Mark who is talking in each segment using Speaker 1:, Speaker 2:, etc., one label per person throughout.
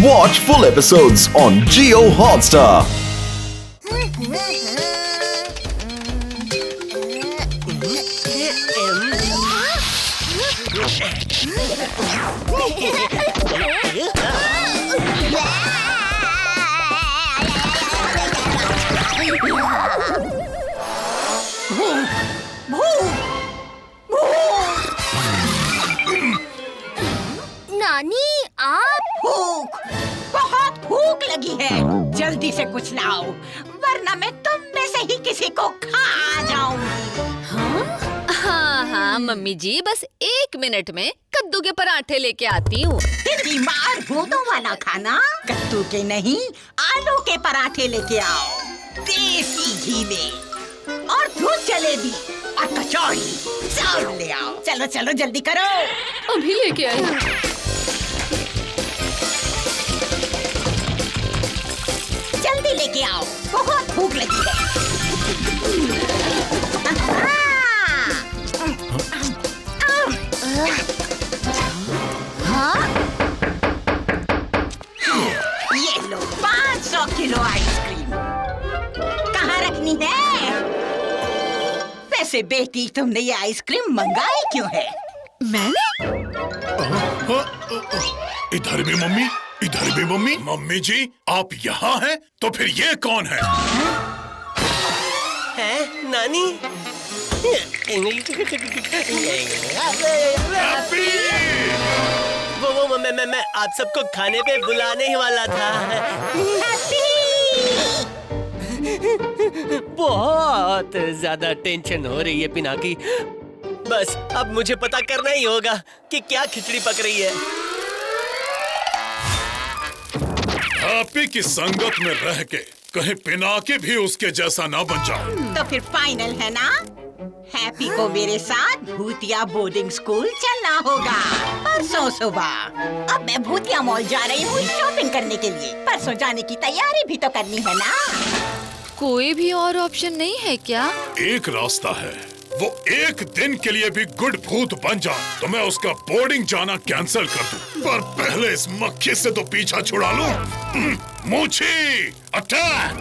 Speaker 1: Watch full episodes on Jio Hotstar.
Speaker 2: नानी आप
Speaker 3: भूख, बहुत भूख लगी है। जल्दी से कुछ लाओ, वरना मैं तुम में से ही किसी को खा जाऊंगी।
Speaker 4: हाँ मम्मी जी, बस 1 मिनट में कद्दू के पराठे लेके आती हूँ।
Speaker 3: बीमार भूतों वाला खाना कद्दू के नहीं, आलू के पराठे लेके आओ, देसी घी में, और दूध जलेबी और कचौड़ी सब ले आओ। चलो चलो जल्दी करो।
Speaker 4: अभी लेके आई हूँ।
Speaker 3: जल्दी लेके आओ, बहुत भूख लगी है। ये लो 500 किलो आइसक्रीम। कहाँ रखनी है? वैसे बेटी, तुमने ये आइसक्रीम मंगाई क्यों है?
Speaker 4: मैंने?
Speaker 5: इधर भी मम्मी, इधर भी मम्मी। मम्मी जी, आप यहाँ हैं? तो फिर ये कौन है?
Speaker 6: है नानी?
Speaker 5: हैप्पी!
Speaker 6: वो मैं आप सबको खाने पे बुलाने ही वाला था। बहुत ज्यादा टेंशन हो रही है पिनाकी। बस अब मुझे पता करना ही होगा कि क्या खिचड़ी पक रही है।
Speaker 5: हैप्पी की संगत में रह के कहीं पिनाकी भी उसके जैसा ना बन जाए।
Speaker 3: तो फिर फाइनल है ना? हैप्पी को मेरे साथ भूतिया बोर्डिंग स्कूल चलना होगा परसों सुबह। अब मैं भूतिया मॉल जा रही हूँ शॉपिंग करने के लिए। परसों जाने की तैयारी भी तो करनी है ना।
Speaker 4: कोई भी और ऑप्शन नहीं है क्या?
Speaker 5: एक रास्ता है, वो एक दिन के लिए भी गुड भूत बन जाए तो मैं उसका बोर्डिंग जाना कैंसिल कर दूं। पर पहले इस मक्खी से तो पीछा छुड़ा लूं। मूछी अटैक!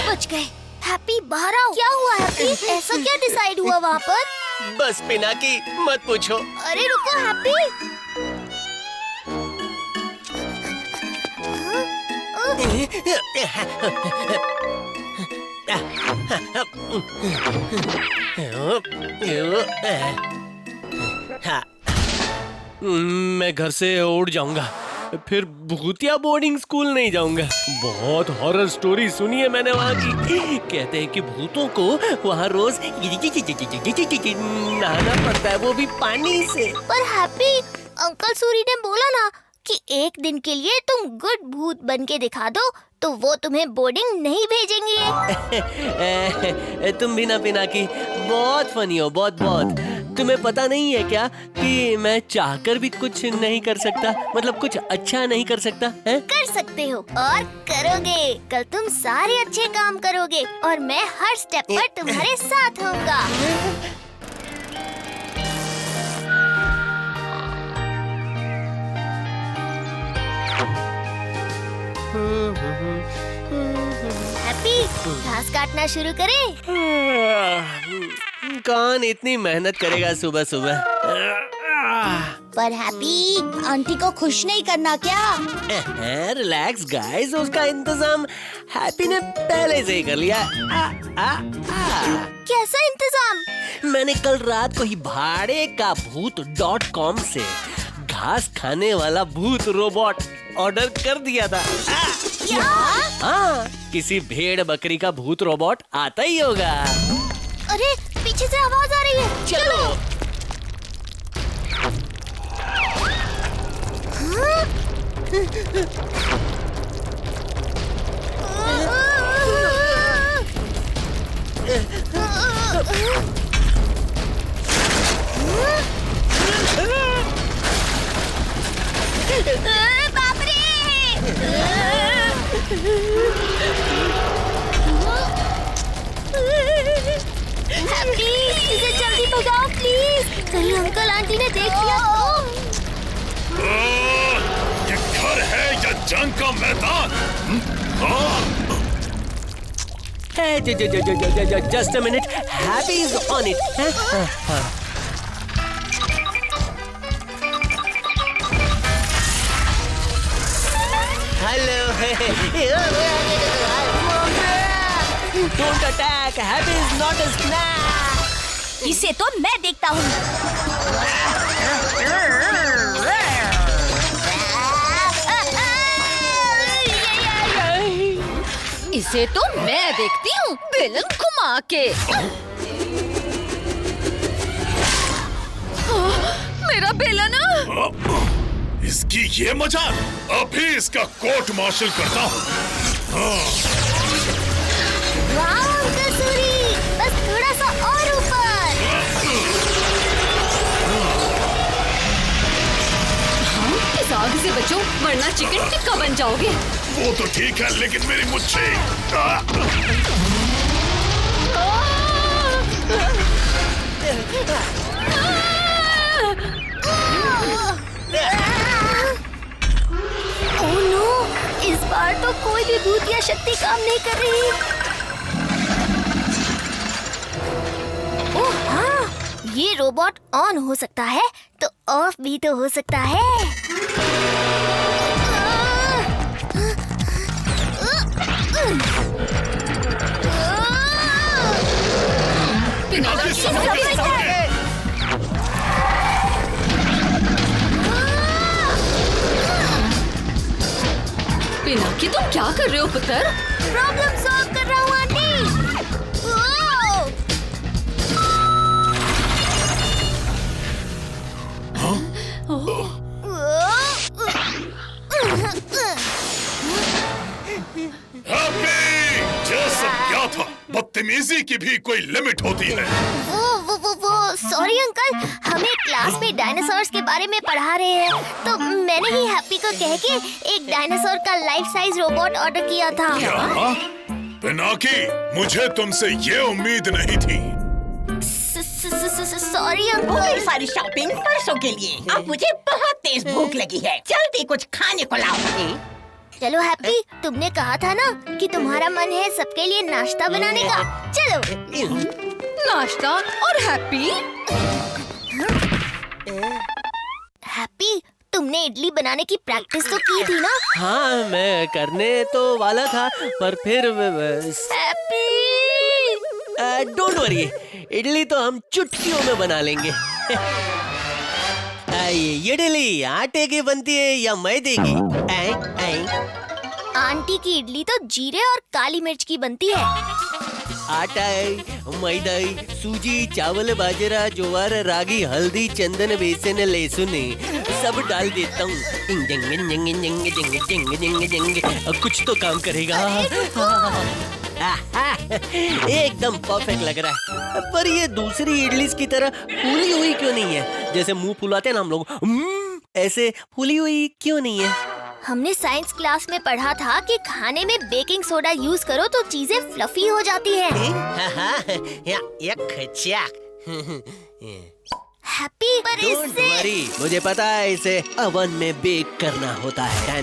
Speaker 2: बच गए। हैप्पी बाहर आओ। क्या हुआ हैप्पी? ऐसा क्या डिसाइड हुआ वहाँ पर?
Speaker 6: बस पिनाकी मत पूछो।
Speaker 2: अरे रुको हैप्पी।
Speaker 6: मैं घर से उड़ जाऊंगा, फिर भूतिया बोर्डिंग स्कूल नहीं जाऊंगा। बहुत हॉरर स्टोरी सुनी है मैंने वहाँ की। कहते हैं कि भूतों को वहाँ रोज नहाना पड़ता है, वो भी पानी से।
Speaker 2: पर हैप्पी, अंकल सूरी ने बोला ना कि 1 दिन के लिए तुम गुड भूत बन के दिखा दो तो वो तुम्हें बोर्डिंग नहीं भेजेंगे।
Speaker 6: तुम भी ना पिनाकी बहुत फनी हो, बहुत बहुत। तुम्हें पता नहीं है क्या कि मैं चाहकर भी कुछ नहीं कर सकता, मतलब कुछ अच्छा नहीं कर सकता है?
Speaker 2: कर सकते हो और करोगे। कल तुम सारे अच्छे काम करोगे और मैं हर स्टेप पर तुम्हारे साथ होऊंगा। हैप्पी, घास काटना शुरू करें?
Speaker 6: कौन इतनी मेहनत करेगा सुबह सुबह?
Speaker 2: पर हैप्पी, आंटी को खुश नहीं करना क्या?
Speaker 6: रिलैक्स गाइस, उसका इंतजाम हैप्पी ने पहले से ही कर लिया।
Speaker 2: कैसा इंतजाम?
Speaker 6: मैंने कल रात को ही भाड़े का भूत.com से घास खाने वाला भूत रोबोट ऑर्डर कर दिया था।
Speaker 2: क्या?
Speaker 6: हाँ, किसी भेड़ बकरी का भूत रोबोट आता ही होगा।
Speaker 2: अरे पीछे से आवाज आ रही है।
Speaker 6: चलो।
Speaker 2: बाप रे!
Speaker 5: शैतान।
Speaker 6: Just a minute, Happy is on it. Hello, don't attack, Happy is not a snack.
Speaker 2: इसे तो मैं देखता हूँ।
Speaker 4: इसे तो मैं देखती हूँ बेलन घुमा के। मेरा बेलन।
Speaker 5: इसकी ये मजाल, अभी इसका कोर्ट मार्शल करता हूँ।
Speaker 2: वाह अंकल सूरी, बस थोड़ा सा और ऊपर।
Speaker 4: इस आग से बचो वरना चिकन टिक्का बन जाओगे।
Speaker 5: वो तो ठीक है, लेकिन मेरी मुच्छे।
Speaker 2: ओह नो, इस बार तो कोई भी भूत या शक्ति काम नहीं कर रही। ओह हाँ, ये रोबोट ऑन हो सकता है तो ऑफ भी तो हो सकता है।
Speaker 5: पिनाकी, सामने।
Speaker 4: पिनाकी तुम क्या कर रहे हो पुत्र?
Speaker 2: प्रॉब्लम सॉल्व कर रहा हूँ आंटी। ओह!
Speaker 5: हैप्पी, ये सब क्या था? बदतमीजी की भी कोई लिमिट होती है।
Speaker 2: वो सॉरी अंकल, हमें क्लास में डायनासोर्स के बारे में पढ़ा रहे हैं, तो मैंने ही हैप्पी को कह के एक डायनासोर का लाइफ साइज रोबोट ऑर्डर किया था।
Speaker 5: क्या? पिनाकी, मुझे तुमसे ये उम्मीद नहीं थी।
Speaker 2: सॉरी
Speaker 3: वो
Speaker 2: अंकल।
Speaker 3: मेरी सारी शॉपिंग परसों के लिए। अब मुझे बहुत तेज भूख लगी है, जल्दी कुछ खाने को लाओ।
Speaker 2: चलो हैप्पी, तुमने कहा था ना कि तुम्हारा मन है सबके लिए नाश्ता बनाने का। चलो।
Speaker 4: नाश्ता और हैप्पी।
Speaker 2: हैप्पी, तुमने इडली बनाने की प्रैक्टिस तो की थी ना?
Speaker 6: हाँ, मैं करने तो वाला था, पर फिर
Speaker 2: हैप्पी,
Speaker 6: डोंट वरी, इडली तो हम चुटकियों में बना लेंगे। ये इडली आटे की बनती है या मैदे की?
Speaker 2: आंटी की इडली तो जीरे और काली मिर्च की बनती है।
Speaker 6: आटा, मैदा, सूजी, चावल, बाजरा, ज्वार, रागी, हल्दी, चंदन, बेसन, लहसुन सब डाल देता हूँ। कुछ तो काम करेगा। एकदम परफेक्ट लग रहा है, पर ये दूसरी इडली की तरह फूली हुई क्यों नहीं है? जैसे मुंह फुलाते हैं ना हम लोग, ऐसे फूली हुई क्यों नहीं है?
Speaker 2: हमने साइंस क्लास में पढ़ा था कि खाने में बेकिंग सोडा यूज करो तो चीजें फ्लफी हो जाती हैं। हैप्पी, पर
Speaker 6: डोंट
Speaker 2: इससे
Speaker 6: वरी, मुझे पता है इसे अवन में बेक करना होता है।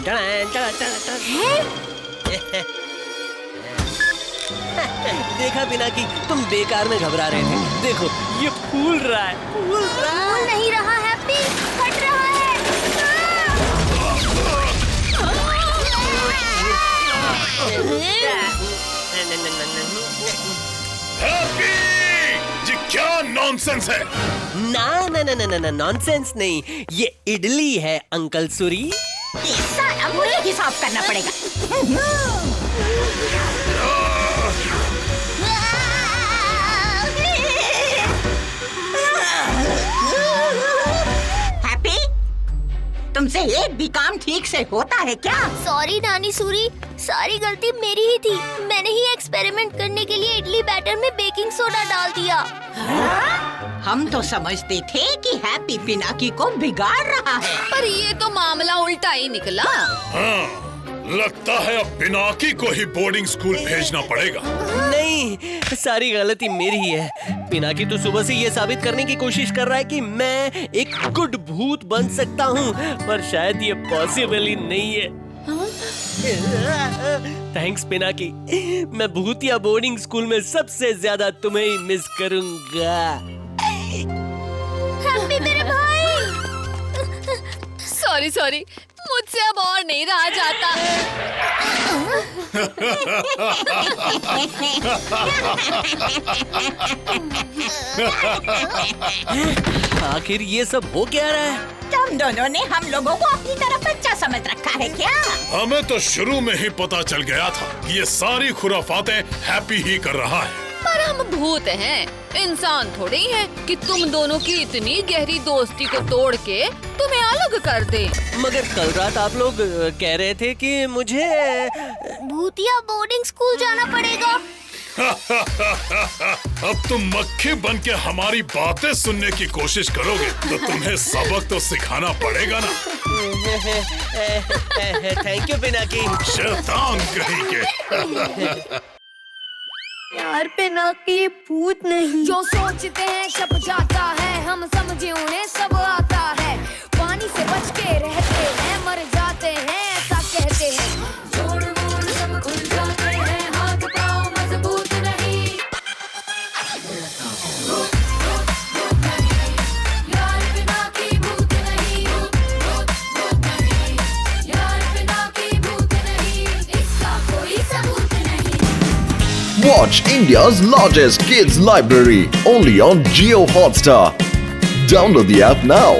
Speaker 6: देखा बिना कि तुम बेकार में घबरा रहे थे, देखो ये फूल रहा है, फूल रहा है।
Speaker 2: फूल नहीं रहा हैप्पी, फट रहा है।
Speaker 5: हैप्पी, ये क्या नॉनसेंस है?
Speaker 6: ना नॉनसेंस नहीं, ये इडली है अंकल सूरी।
Speaker 3: ये सारा मुझे हिसाब करना पड़ेगा। हैप्पी, तुमसे एक भी काम ठीक से होता है क्या?
Speaker 2: सॉरी नानी सूरी, सारी गलती मेरी ही थी। मैंने ही एक्सपेरिमेंट करने के लिए इडली बैटर में बेकिंग सोडा डाल दिया।
Speaker 3: हम तो समझते थे कि हैप्पी पिनाकी को बिगाड़ रहा है।
Speaker 4: पर ये तो मामला उल्टा ही निकला।
Speaker 5: हाँ, लगता है अब पिनाकी को ही बोर्डिंग स्कूल भेजना पड़ेगा।
Speaker 6: नहीं, सारी गलती मेरी ही है। पिनाकी तो सुबह से ये साबित करने की कोशिश कर रहा है कि मैं एक गुड भूत बन सकता हूँ, पर शायद ये पॉसिबल ही नहीं है। थैंक्स पिनाकी। मैं भूतिया बोर्डिंग स्कूल में सबसे ज्यादा तुम्हें ही मिस करूंगा।
Speaker 2: हैप्पी मेरे भाई।
Speaker 4: सॉरी सॉरी, मुझसे अब और नहीं रहा जाता।
Speaker 6: आखिर ये सब हो क्या रहा है?
Speaker 3: तुम दोनों ने हम लोगों को अपनी तरफ बच्चा समझ रखा है क्या?
Speaker 5: हमें तो शुरू में ही पता चल गया था कि ये सारी खुराफातें हैप्पी ही कर रहा है।
Speaker 4: पर हम भूत हैं, इंसान थोड़े ही हैं कि तुम दोनों की इतनी गहरी दोस्ती को तोड़ के तुम्हें अलग कर दे।
Speaker 6: मगर कल रात आप लोग कह रहे थे कि मुझे
Speaker 2: भूतिया बोर्डिंग स्कूल जाना पड़ेगा।
Speaker 5: अब तुम मक्खी बन के हमारी बातें सुनने की कोशिश करोगे तो तुम्हें सबक तो सिखाना पड़ेगा ना।
Speaker 6: Thank you Pinaki.
Speaker 5: शैतान कहीं के।
Speaker 2: यार पिनाकी भूत नहीं।
Speaker 7: जो सोचते हैं छप जाता है, हम समझे उन्हें सब आता है। पानी से बच के रहते हैं, मर जाते हैं ऐसा कहते हैं। जोड़ मोड़ सब खुल जाते हैं, हाथ पाँव मजबूत नहीं। भूत नहीं, यार पिनाकी भूत नहीं। भूत नहीं, यार पिनाकी भूत नहीं। इसका कोई सबूत नहीं।
Speaker 1: Watch India's largest kids library only on Jio Hotstar. Download the app now.